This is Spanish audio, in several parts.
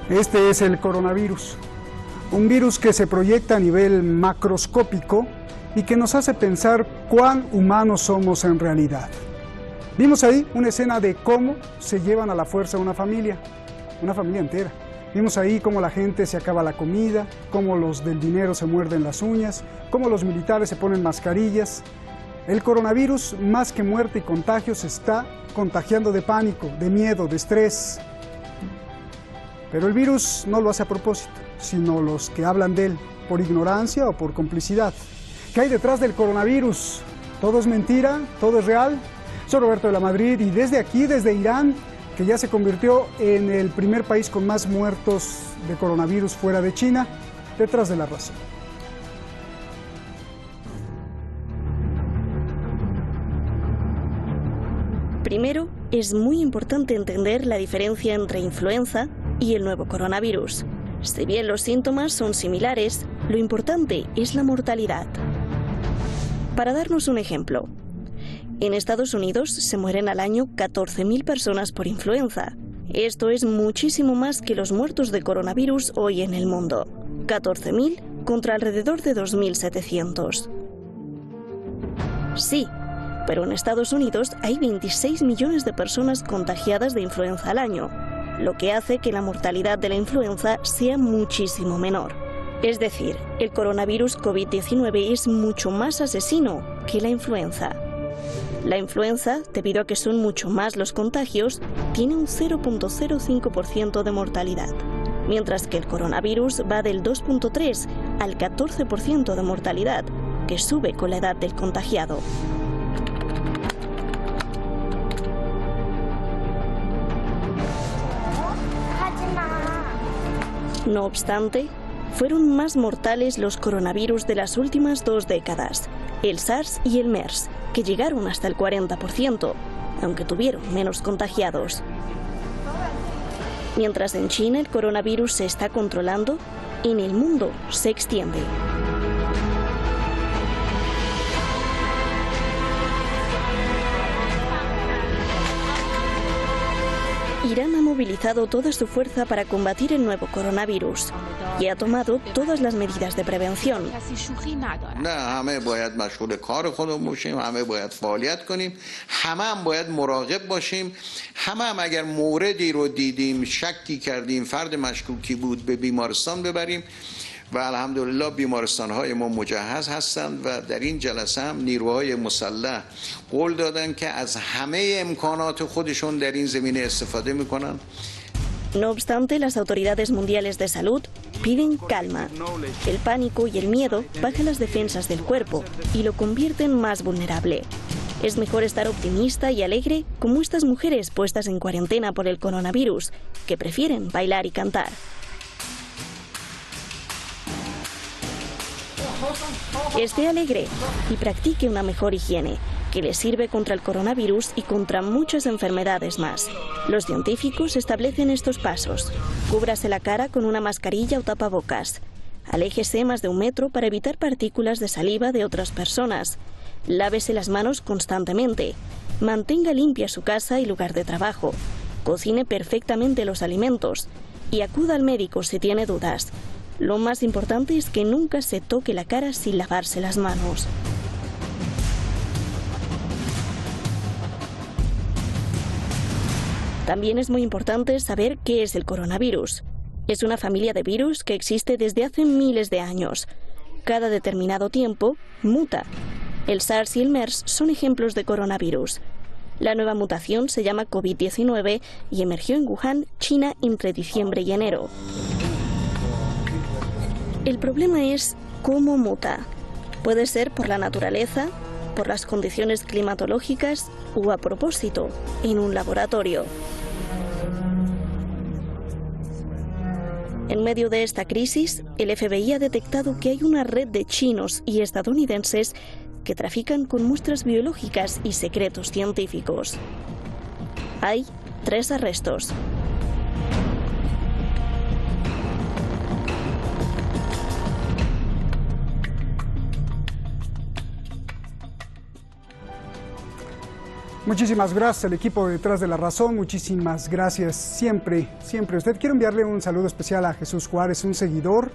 Este es el coronavirus, un virus que se proyecta a nivel macroscópico y que nos hace pensar cuán humanos somos en realidad. Vimos ahí una escena de cómo se llevan a la fuerza una familia entera. Vimos ahí cómo la gente se acaba la comida, cómo los del dinero se muerden las uñas, cómo los militares se ponen mascarillas. El coronavirus, más que muerte y contagios, está contagiando de pánico, de miedo, de estrés. Pero el virus no lo hace a propósito, sino los que hablan de él, por ignorancia o por complicidad. ¿Qué hay detrás del coronavirus? ¿Todo es mentira? ¿Todo es real? Soy Roberto de la Madrid y desde aquí, desde Irán, que ya se convirtió en el primer país con más muertos de coronavirus fuera de China, detrás de la razón. Primero, es muy importante entender la diferencia entre influenza y el nuevo coronavirus. Si bien los síntomas son similares, lo importante es la mortalidad. Para darnos un ejemplo, en Estados Unidos se mueren al año 14.000 personas por influenza. Esto es muchísimo más que los muertos de coronavirus hoy en el mundo. 14.000 contra alrededor de 2.700. Sí, pero en Estados Unidos hay 26 millones de personas contagiadas de influenza al año, lo que hace que la mortalidad de la influenza sea muchísimo menor. Es decir, el coronavirus COVID-19 es mucho más asesino que la influenza. La influenza, debido a que son mucho más los contagios, tiene un 0.05% de mortalidad, mientras que el coronavirus va del 2.3 al 14% de mortalidad, que sube con la edad del contagiado. No obstante, fueron más mortales los coronavirus de las últimas 2 décadas, el SARS y el MERS, que llegaron hasta el 40%, aunque tuvieron menos contagiados. Mientras en China el coronavirus se está controlando, en el mundo se extiende. Irán ha movilizado toda su fuerza para combatir el nuevo coronavirus y ha tomado todas las medidas de prevención. همه باید مشغول کار خودمون باشیم، همه باید فعالیت کنیم، همه هم باید مراقب باشیم، همه هم اگر موردی رو دیدیم، شکی کردیم، فرد مشکوکی بود به بیمارستان ببریم و الحمدلله بیمارستان‌های ما مجهز هستند و در این جلسه هم نیروهای مسلح قول دادن که از همه امکانات خودشون در این زمینه استفاده می‌کنن. No obstante, las autoridades mundiales de salud piden calma. El pánico y el miedo bajan las defensas del cuerpo y lo convierten más vulnerable. Es mejor estar optimista y alegre como estas mujeres puestas en cuarentena por el coronavirus, que prefieren bailar y cantar. Esté alegre y practique una mejor higiene, que le sirve contra el coronavirus y contra muchas enfermedades más. Los científicos establecen estos pasos. Cúbrase la cara con una mascarilla o tapabocas. Aléjese más de 1 metro para evitar partículas de saliva de otras personas. Lávese las manos constantemente. Mantenga limpia su casa y lugar de trabajo. Cocine perfectamente los alimentos. Y acuda al médico si tiene dudas. Lo más importante es que nunca se toque la cara sin lavarse las manos. También es muy importante saber qué es el coronavirus. Es una familia de virus que existe desde hace miles de años. Cada determinado tiempo muta. El SARS y el MERS son ejemplos de coronavirus. La nueva mutación se llama COVID-19 y emergió en Wuhan, China, entre diciembre y enero. El problema es cómo muta. Puede ser por la naturaleza, por las condiciones climatológicas o a propósito, en un laboratorio. En medio de esta crisis, el FBI ha detectado que hay una red de chinos y estadounidenses que trafican con muestras biológicas y secretos científicos. Hay 3 arrestos. Muchísimas gracias al equipo detrás de La Razón, muchísimas gracias siempre a usted. Quiero enviarle un saludo especial a Jesús Juárez, un seguidor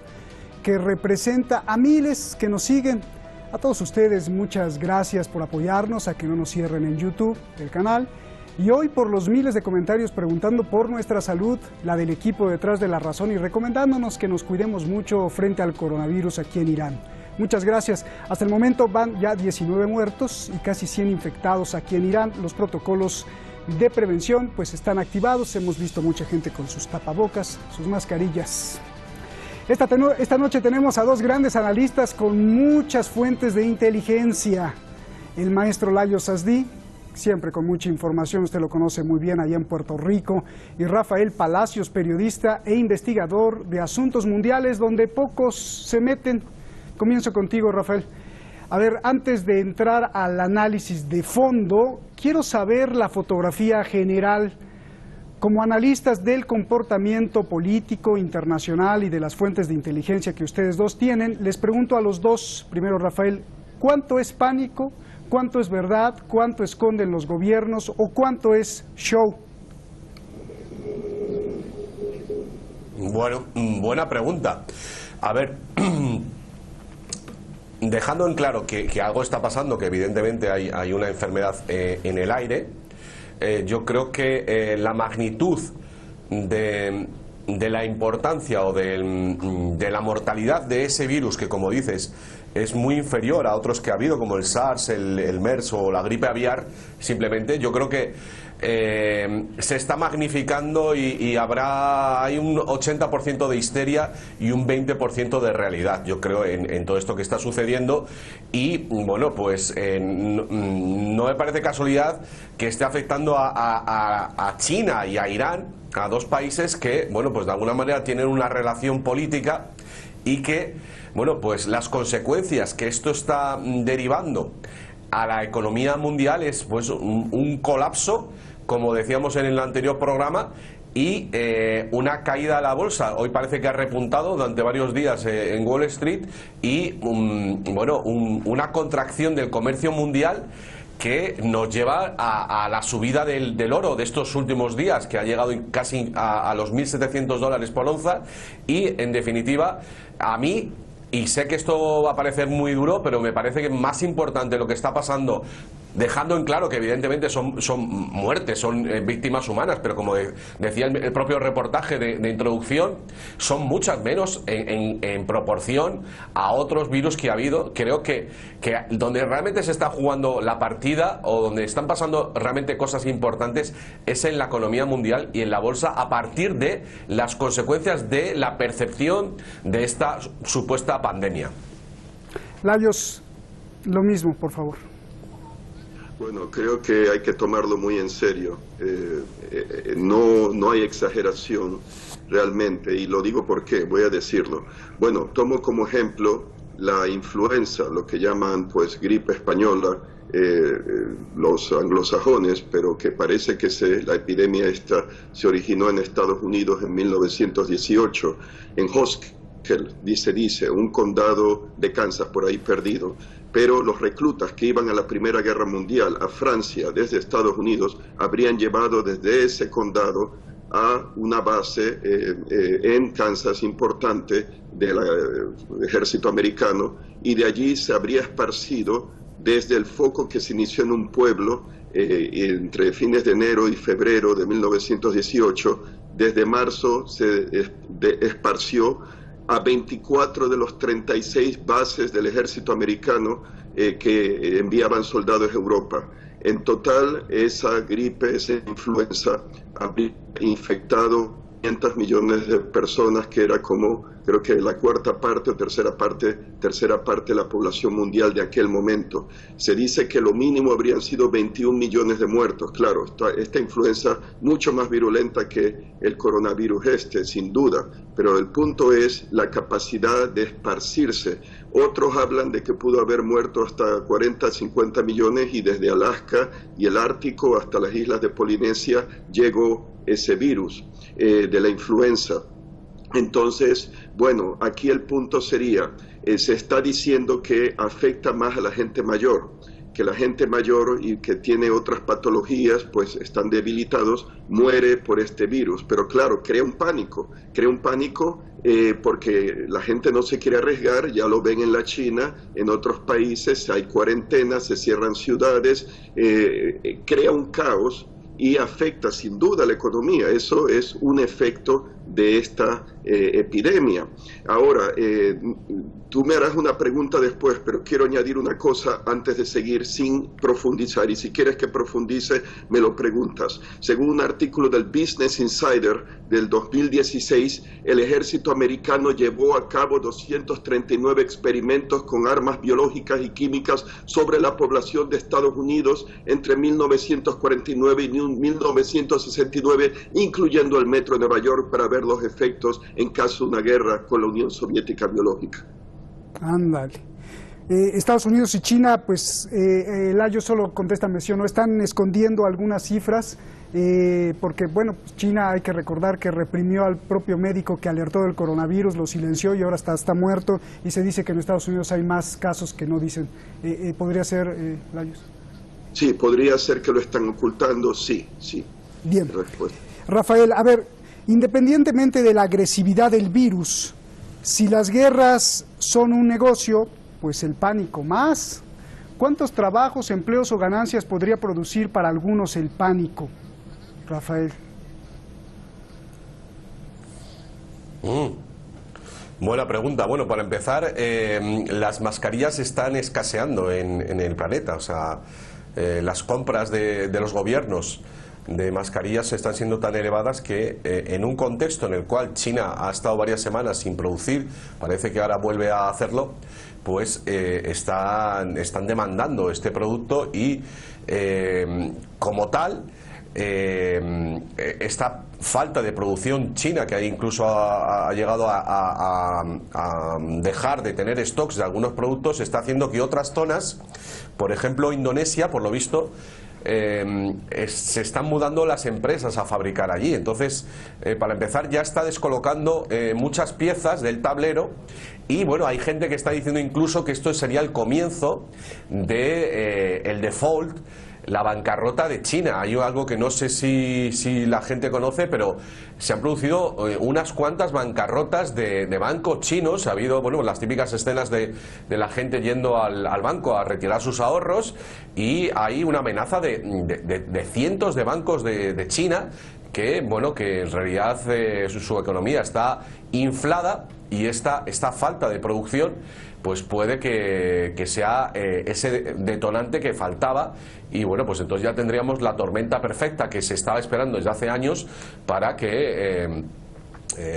que representa a miles que nos siguen. A todos ustedes, muchas gracias por apoyarnos, a que no nos cierren en YouTube, el canal. Y hoy por los miles de comentarios preguntando por nuestra salud, la del equipo detrás de La Razón y recomendándonos que nos cuidemos mucho frente al coronavirus aquí en Irán. Muchas gracias. Hasta el momento van ya 19 muertos y casi 100 infectados aquí en Irán. Los protocolos de prevención pues están activados. Hemos visto mucha gente con sus tapabocas, sus mascarillas. Esta noche tenemos a 2 grandes analistas con muchas fuentes de inteligencia. El maestro Layo Sasdi, siempre con mucha información, usted lo conoce muy bien allá en Puerto Rico, y Rafael Palacios, periodista e investigador de asuntos mundiales donde pocos se meten. Comienzo contigo, Rafael. A ver, antes de entrar al análisis de fondo, quiero saber la fotografía general. Como analistas del comportamiento político internacional y de las fuentes de inteligencia que ustedes dos tienen, les pregunto a los dos, primero Rafael, ¿cuánto es pánico? ¿Cuánto es verdad? ¿Cuánto esconden los gobiernos? ¿O cuánto es show? Bueno, buena pregunta. A ver, dejando en claro que algo está pasando, que evidentemente hay una enfermedad en el aire, yo creo que la magnitud de la importancia o de la mortalidad de ese virus, que como dices es muy inferior a otros que ha habido, como el SARS, el MERS o la gripe aviar, simplemente yo creo que se está magnificando y hay un 80% de histeria y un 20% de realidad, yo creo, en todo esto que está sucediendo. Y bueno, pues no me parece casualidad que esté afectando a China y a Irán, a 2 países que, bueno, pues de alguna manera tienen una relación política y que, bueno, pues las consecuencias que esto está derivando a la economía mundial es pues un colapso, como decíamos en el anterior programa, y una caída a la bolsa. Hoy parece que ha repuntado durante varios días en Wall Street y bueno, una contracción del comercio mundial que nos lleva a la subida del oro de estos últimos días, que ha llegado casi a los $1.700 por onza. Y en definitiva, a mí, y sé que esto va a parecer muy duro, pero me parece que más importante lo que está pasando, dejando en claro que evidentemente son muertes, son víctimas humanas, pero como decía el propio reportaje de introducción, son muchas menos en proporción a otros virus que ha habido. Creo que donde realmente se está jugando la partida o donde están pasando realmente cosas importantes es en la economía mundial y en la bolsa, a partir de las consecuencias de la percepción de esta supuesta pandemia. Layos, lo mismo, por favor. Bueno, creo que hay que tomarlo muy en serio. No hay exageración realmente, y lo digo porque voy a decirlo. Bueno, tomo como ejemplo la influenza, lo que llaman pues gripe española, los anglosajones, pero que parece que la epidemia esta se originó en Estados Unidos en 1918, en Hoskel, dice, un condado de Kansas por ahí perdido. Pero los reclutas que iban a la Primera Guerra Mundial a Francia desde Estados Unidos habrían llevado desde ese condado a una base en Kansas importante del ejército americano, y de allí se habría esparcido desde el foco que se inició en un pueblo entre fines de enero y febrero de 1918. Desde marzo se esparció a 24 de los 36 bases del ejército americano que enviaban soldados a Europa. En total, esa gripe, esa influenza, habría infectado 500 millones de personas, que era como, creo que la cuarta parte o tercera parte de la población mundial de aquel momento. Se dice que lo mínimo habrían sido 21 millones de muertos. Claro, esta influenza mucho más virulenta que el coronavirus sin duda, pero el punto es la capacidad de esparcirse. Otros hablan de que pudo haber muerto hasta 40, 50 millones, y desde Alaska y el Ártico hasta las islas de Polinesia llegó ese virus de la influenza. Entonces, bueno, aquí el punto sería, se está diciendo que afecta más a la gente mayor, que la gente mayor y que tiene otras patologías, pues están debilitados, muere por este virus. Pero claro, crea un pánico porque la gente no se quiere arriesgar. Ya lo ven en la China, en otros países hay cuarentenas, se cierran ciudades, crea un caos y afecta sin duda la economía. Eso es un efecto de esta epidemia. Ahora, tú me harás una pregunta después, pero quiero añadir una cosa antes de seguir sin profundizar, y si quieres que profundice, me lo preguntas. Según un artículo del Business Insider del 2016, el ejército americano llevó a cabo 239 experimentos con armas biológicas y químicas sobre la población de Estados Unidos entre 1949 y 1969, incluyendo el metro de Nueva York, para ver los efectos en caso de una guerra con la Unión Soviética biológica. Ándale. Estados Unidos y China, pues Layo solo contesta, mencionó, están escondiendo algunas cifras, porque bueno, pues China, hay que recordar que reprimió al propio médico que alertó del coronavirus, lo silenció y ahora está muerto, y se dice que en Estados Unidos hay más casos que no dicen. ¿Podría ser, Layos? Sí, podría ser que lo están ocultando, sí. Bien. Rafael, a ver, independientemente de la agresividad del virus, si las guerras son un negocio, pues el pánico más. ¿Cuántos trabajos, empleos o ganancias podría producir para algunos el pánico, Rafael? Buena pregunta. Bueno, para empezar, las mascarillas están escaseando en el planeta. O sea, las compras de los gobiernos de mascarillas están siendo tan elevadas que en un contexto en el cual China ha estado varias semanas sin producir, parece que ahora vuelve a hacerlo, pues están demandando este producto y como tal esta falta de producción china, que incluso ha llegado a dejar de tener stocks de algunos productos, está haciendo que otras zonas, por ejemplo Indonesia, por lo visto, se están mudando las empresas a fabricar allí. Entonces, para empezar, ya está descolocando muchas piezas del tablero, y bueno, hay gente que está diciendo incluso que esto sería el comienzo de el default, la bancarrota de China. Hay algo que no sé si la gente conoce, pero se han producido unas cuantas bancarrotas de bancos chinos. Ha habido, bueno, las típicas escenas de la gente yendo al banco a retirar sus ahorros, y hay una amenaza de cientos de bancos de China que, bueno, que en realidad su economía está inflada, y esta falta de producción pues puede que sea ese detonante que faltaba, y bueno, pues entonces ya tendríamos la tormenta perfecta que se estaba esperando desde hace años para que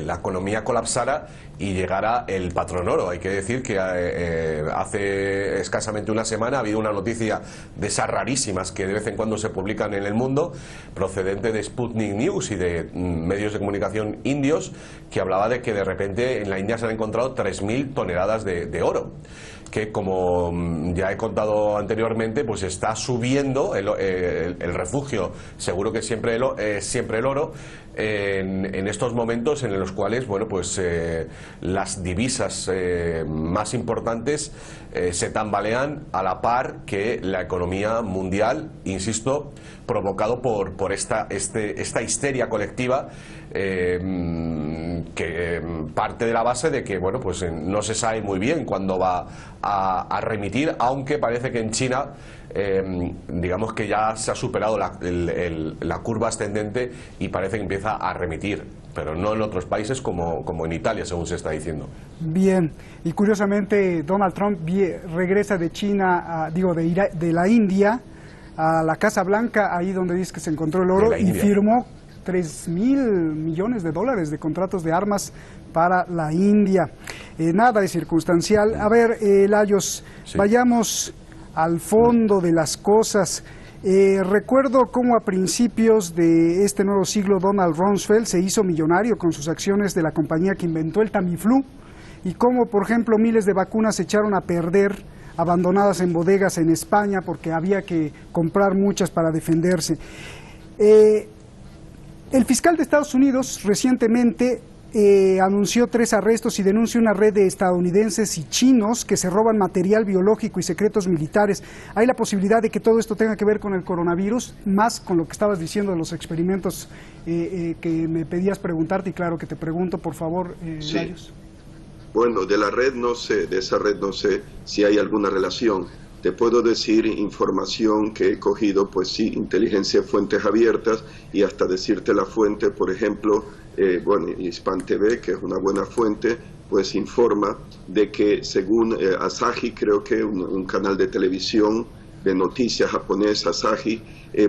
la economía colapsara y llegara el patrón oro. Hay que decir que hace escasamente una semana ha habido una noticia de esas rarísimas que de vez en cuando se publican en el mundo, procedente de Sputnik News y de medios de comunicación indios, que hablaba de que de repente en la India se han encontrado 3.000 toneladas de oro, que, como ya he contado anteriormente, pues está subiendo el refugio, seguro que siempre el oro, en estos momentos en los cuales, bueno, pues las divisas más importantes se tambalean a la par que la economía mundial, insisto, provocado por esta histeria colectiva, que parte de la base de que, bueno, pues no se sabe muy bien cuándo va a remitir, aunque parece que en China digamos que ya se ha superado la curva ascendente y parece que empieza a remitir, pero no en otros países como en Italia, según se está diciendo. Bien, y curiosamente Donald Trump regresa de China, de la India a la Casa Blanca, ahí donde dice que se encontró el oro, y firmó $3.000 millones de contratos de armas para la India. Nada de circunstancial. A ver, Lajos, vayamos al fondo de las cosas. Recuerdo cómo a principios de este nuevo siglo Donald Rumsfeld se hizo millonario con sus acciones de la compañía que inventó el Tamiflu, y cómo, por ejemplo, miles de vacunas se echaron a perder abandonadas en bodegas en España porque había que comprar muchas para defenderse. El fiscal de Estados Unidos recientemente anunció 3 arrestos y denuncia una red de estadounidenses y chinos que se roban material biológico y secretos militares. ¿Hay la posibilidad de que todo esto tenga que ver con el coronavirus, más con lo que estabas diciendo de los experimentos que me pedías preguntarte? Y claro que te pregunto, por favor, sí. Lajos. Bueno, de la red no sé, de esa red no sé si hay alguna relación. Te puedo decir información que he cogido, pues sí, inteligencia de fuentes abiertas, y hasta decirte la fuente, por ejemplo, Hispan TV, que es una buena fuente, pues informa de que según Asahi, creo que un canal de televisión de noticias japonés, Asahi,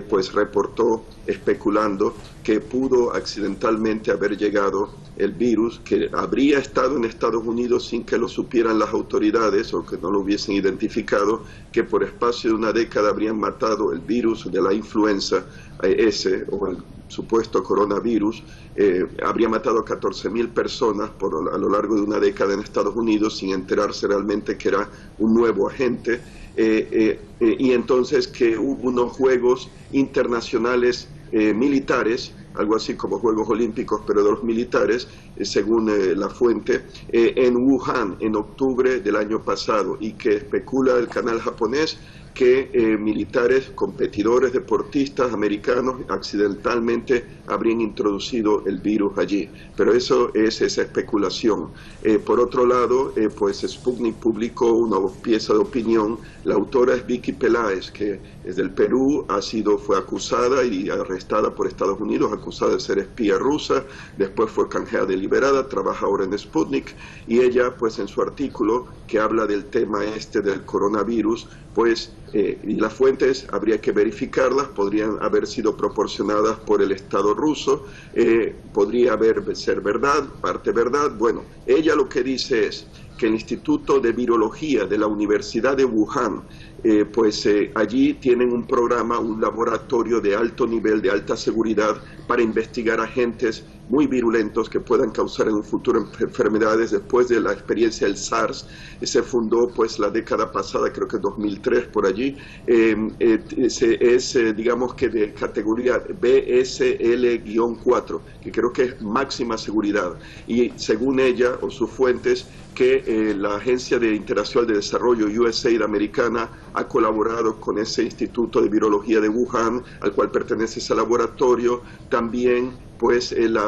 pues reportó, especulando, que pudo accidentalmente haber llegado el virus, que habría estado en Estados Unidos sin que lo supieran las autoridades o que no lo hubiesen identificado, que por espacio de una década habrían matado el virus de la influenza S o el supuesto coronavirus, habría matado a 14.000 personas a lo largo de una década en Estados Unidos sin enterarse realmente que era un nuevo agente, y entonces que hubo unos juegos internacionales militares, algo así como Juegos Olímpicos, pero de los militares, según la fuente, en Wuhan en octubre del año pasado, y que especula el canal japonés que militares, competidores, deportistas americanos accidentalmente habrían introducido el virus allí. Pero eso es esa especulación. Por otro lado, pues Sputnik publicó una pieza de opinión. La autora es Vicky Peláez, que es del Perú, fue acusada y arrestada por Estados Unidos, acusada de ser espía rusa, después fue canjeada y liberada, trabaja ahora en Sputnik, y ella, pues en su artículo que habla del tema del coronavirus, pues y las fuentes habría que verificarlas, podrían haber sido proporcionadas por el Estado ruso, podría ser verdad, parte verdad. Bueno, ella lo que dice es que el Instituto de Virología de la Universidad de Wuhan, allí tienen un programa, un laboratorio de alto nivel, de alta seguridad, para investigar agentes muy virulentos que puedan causar en un futuro enfermedades. Después de la experiencia del SARS, se fundó pues la década pasada, creo que 2003 por allí, digamos que de categoría BSL-4, que creo que es máxima seguridad, y según ella o sus fuentes, que la Agencia de Internacional de Desarrollo USAID americana ha colaborado con ese Instituto de Virología de Wuhan, al cual pertenece ese laboratorio. También pues el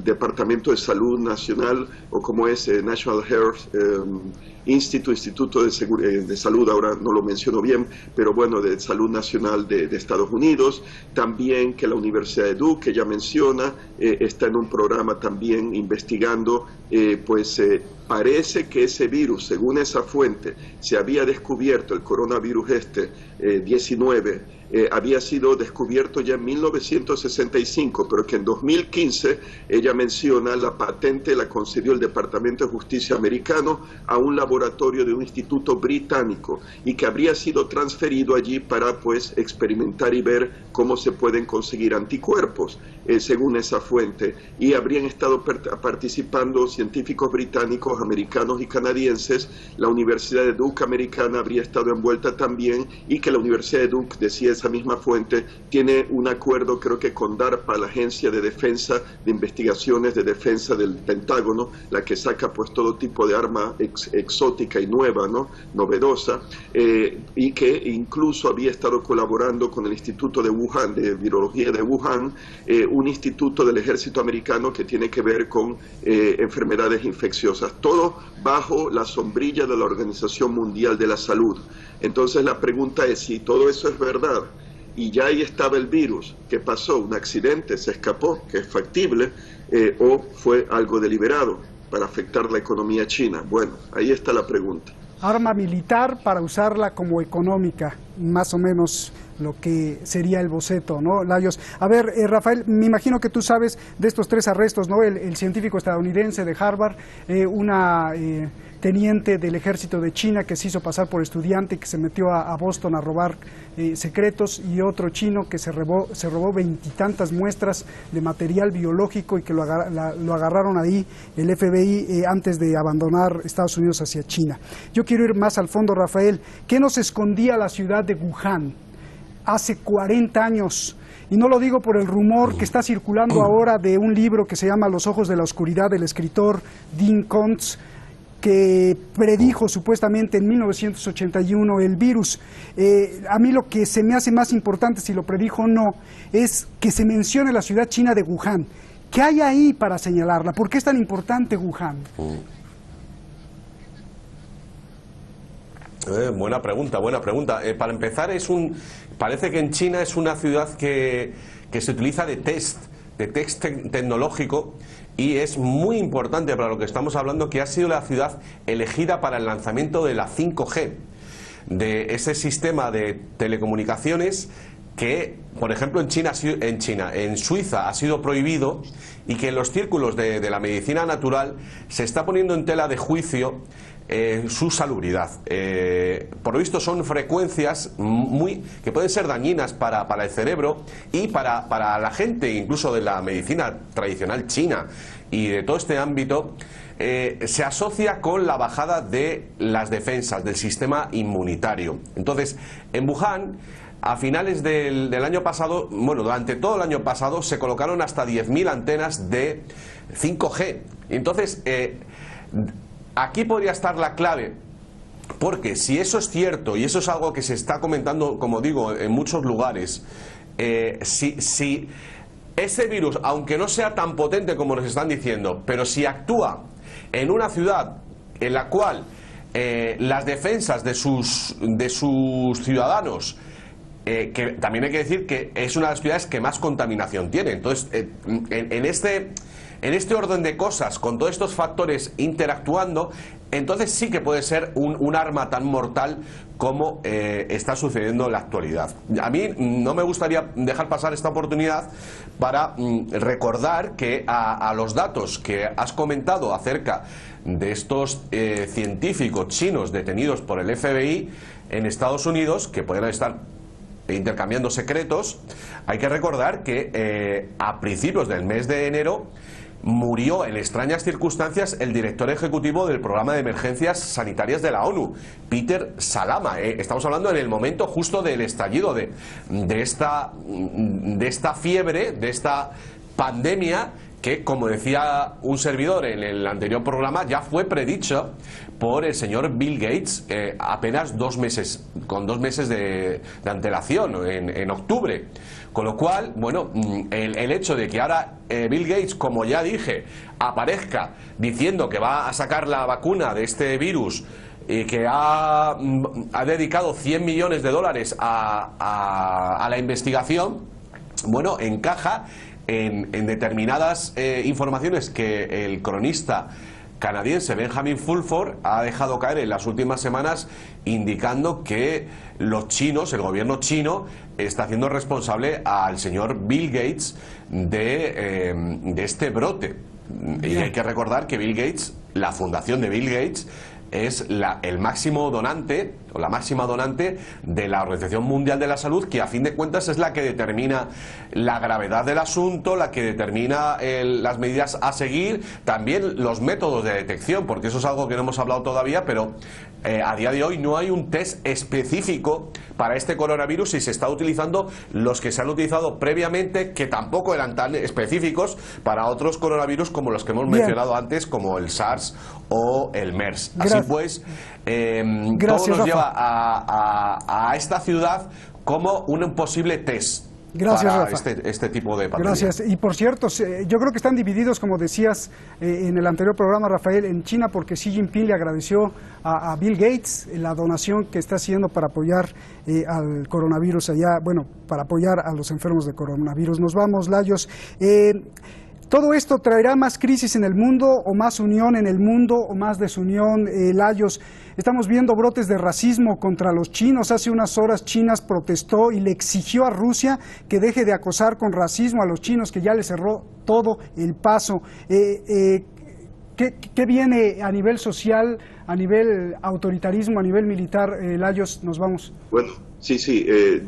Departamento de Salud Nacional, o como es National Health Instituto de Salud, ahora no lo menciono bien, pero bueno, de Salud Nacional de Estados Unidos. También que la Universidad de Duke, que ya menciona, está en un programa también investigando, parece que ese virus, según esa fuente, se había descubierto, el coronavirus 19, había sido descubierto ya en 1965, pero que en 2015, ella menciona, la patente la concedió el Departamento de Justicia americano a un laboratorio de un instituto británico, y que habría sido transferido allí para pues experimentar y ver cómo se pueden conseguir anticuerpos, según esa fuente, y habrían estado participando científicos británicos, americanos y canadienses. La Universidad de Duke americana habría estado envuelta también, y que la Universidad de Duke, decía esa misma fuente, tiene un acuerdo, creo que con DARPA, la Agencia de Defensa de Investigaciones de Defensa del Pentágono, la que saca pues todo tipo de arma exótica y nueva, ¿no?, novedosa, y que incluso había estado colaborando con el Instituto de Wuhan, de Virología de Wuhan, un instituto del ejército americano que tiene que ver con enfermedades infecciosas. todo bajo la sombrilla de la Organización Mundial de la Salud. Entonces la pregunta es si todo eso es verdad y ya ahí estaba el virus, ¿qué pasó? ¿Un accidente? ¿Se escapó? ¿Que es factible? ¿O fue algo deliberado para afectar la economía china? Bueno, ahí está la pregunta. Arma militar para usarla como económica, más o menos lo que sería el boceto, ¿no, Lajos? A ver, Rafael, me imagino que tú sabes de estos 3 arrestos, ¿no? El científico estadounidense de Harvard, una teniente del ejército de China que se hizo pasar por estudiante y que se metió a Boston a robar secretos, y otro chino que se robó 20 y tantas muestras de material biológico y que lo agarraron ahí el FBI antes de abandonar Estados Unidos hacia China. Yo quiero ir más al fondo, Rafael. ¿Qué nos escondía la ciudad de Wuhan hace 40 años? Y no lo digo por el rumor que está circulando ahora de un libro que se llama Los ojos de la oscuridad, del escritor Dean Koontz, que predijo supuestamente en 1981 el virus. A mí lo que se me hace más importante, si lo predijo o no, es que se mencione la ciudad china de Wuhan. ¿Qué hay ahí para señalarla? ¿Por qué es tan importante Wuhan? Buena pregunta, buena pregunta. Para empezar, parece que en China es una ciudad que se utiliza de test tecnológico, y es muy importante para lo que estamos hablando, que ha sido la ciudad elegida para el lanzamiento de la 5G, de ese sistema de telecomunicaciones que, por ejemplo, en Suiza ha sido prohibido, y que en los círculos de la medicina natural se está poniendo en tela de juicio su salubridad. Por lo visto son frecuencias que pueden ser dañinas para el cerebro y para la gente, incluso de la medicina tradicional china y de todo este ámbito. Se asocia con la bajada de las defensas del sistema inmunitario. Entonces, en Wuhan, a finales del año pasado, bueno, durante todo el año pasado, se colocaron hasta 10.000 antenas de 5G. Entonces, aquí podría estar la clave, porque si eso es cierto, y eso es algo que se está comentando, como digo, en muchos lugares, si ese virus, aunque no sea tan potente como nos están diciendo, pero si actúa en una ciudad en la cual las defensas de sus ciudadanos, que también hay que decir que es una de las ciudades que más contaminación tiene, entonces en este orden de cosas, con todos estos factores interactuando, entonces sí que puede ser un arma tan mortal como está sucediendo en la actualidad. A mí no me gustaría dejar pasar esta oportunidad para recordar que a los datos que has comentado acerca de estos científicos chinos detenidos por el FBI en Estados Unidos, que pueden estar intercambiando secretos, hay que recordar que a principios del mes de enero murió en extrañas circunstancias el director ejecutivo del programa de emergencias sanitarias de la ONU, Peter Salama. Estamos hablando en el momento justo del estallido de esta fiebre, de esta pandemia, que, como decía un servidor en el anterior programa, ya fue predicho por el señor Bill Gates apenas con 2 meses de antelación, en octubre. Con lo cual, bueno, el hecho de que ahora Bill Gates, como ya dije, aparezca diciendo que va a sacar la vacuna de este virus y que ha dedicado $100 millones a la investigación, bueno, encaja en determinadas informaciones que el cronista canadiense Benjamin Fulford ha dejado caer en las últimas semanas, indicando que los chinos, el gobierno chino, está haciendo responsable al señor Bill Gates de este brote. Y hay que recordar que Bill Gates, la fundación de Bill Gates, es el máximo donante, o la máxima donante de la Organización Mundial de la Salud, que a fin de cuentas es la que determina la gravedad del asunto, la que determina las medidas a seguir, también los métodos de detección, porque eso es algo que no hemos hablado todavía, pero a día de hoy no hay un test específico para este coronavirus, y se está utilizando los que se han utilizado previamente, que tampoco eran tan específicos para otros coronavirus como los que hemos mencionado antes, como el SARS o el MERS. Así pues, todo nos lleva a esta ciudad como un posible test. Gracias, para Rafa. este tipo de pandemia. Gracias. Y por cierto, yo creo que están divididos, como decías en el anterior programa, Rafael, en China, porque Xi Jinping le agradeció a Bill Gates la donación que está haciendo para apoyar al coronavirus allá, bueno, para apoyar a los enfermos de coronavirus. Nos vamos, Layos. ¿Todo esto traerá más crisis en el mundo o más unión en el mundo o más desunión, Layos? Estamos viendo brotes de racismo contra los chinos. Hace unas horas China protestó y le exigió a Rusia que deje de acosar con racismo a los chinos, que ya le cerró todo el paso. ¿Qué viene a nivel social, a nivel autoritarismo, a nivel militar? Layos, nos vamos. Bueno, sí,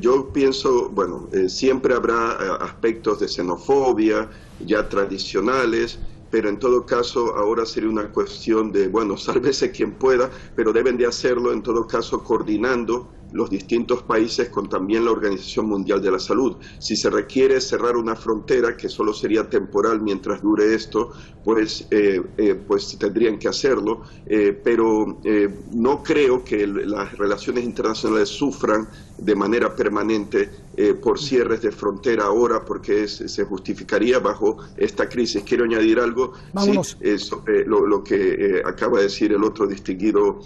yo pienso, bueno, siempre habrá aspectos de xenofobia ya tradicionales, pero en todo caso ahora sería una cuestión de, bueno, sálvese quien pueda, pero deben de hacerlo en todo caso coordinando los distintos países con también la Organización Mundial de la Salud. Si se requiere cerrar una frontera, que solo sería temporal mientras dure esto, pues tendrían que hacerlo, pero no creo que las relaciones internacionales sufran de manera permanente por cierres de frontera ahora, porque se justificaría bajo esta crisis. Quiero añadir algo. Vámonos. Sí, lo que acaba de decir el otro distinguido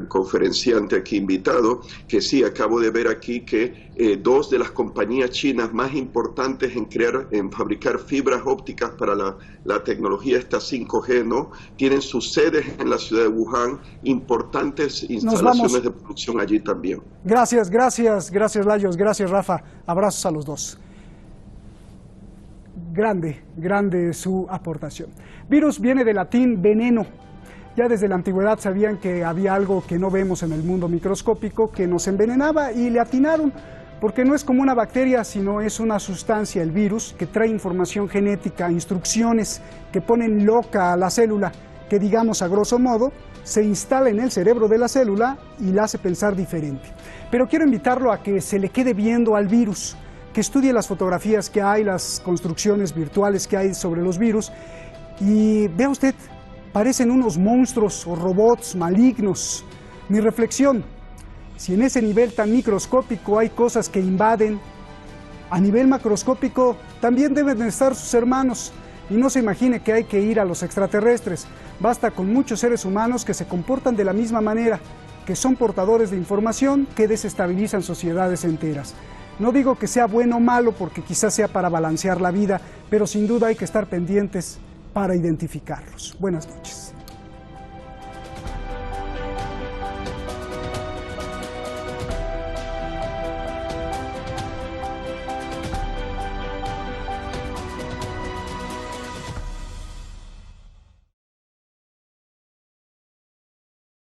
conferenciante aquí invitado, que sí, acabo de ver aquí que dos de las compañías chinas más importantes en fabricar fibras ópticas para la tecnología esta 5G, ¿no?, tienen sus sedes en la ciudad de Wuhan, importantes instalaciones de producción allí también. Gracias, Layos, gracias, Rafa. Abrazos a los dos. Grande su aportación. Virus viene del latín veneno. Ya desde la antigüedad sabían que había algo que no vemos en el mundo microscópico que nos envenenaba y le atinaron, porque no es como una bacteria, sino es una sustancia, el virus, que trae información genética, instrucciones que ponen loca a la célula, que digamos a grosso modo, se instala en el cerebro de la célula y la hace pensar diferente. Pero quiero invitarlo a que se le quede viendo al virus, que estudie las fotografías que hay, las construcciones virtuales que hay sobre los virus, y vea usted, parecen unos monstruos o robots malignos. Mi reflexión: si en ese nivel tan microscópico hay cosas que invaden, a nivel macroscópico también deben estar sus hermanos. Y no se imagine que hay que ir a los extraterrestres. Basta con muchos seres humanos que se comportan de la misma manera, que son portadores de información que desestabilizan sociedades enteras. No digo que sea bueno o malo, porque quizás sea para balancear la vida, pero sin duda hay que estar pendientes para identificarlos. Buenas noches.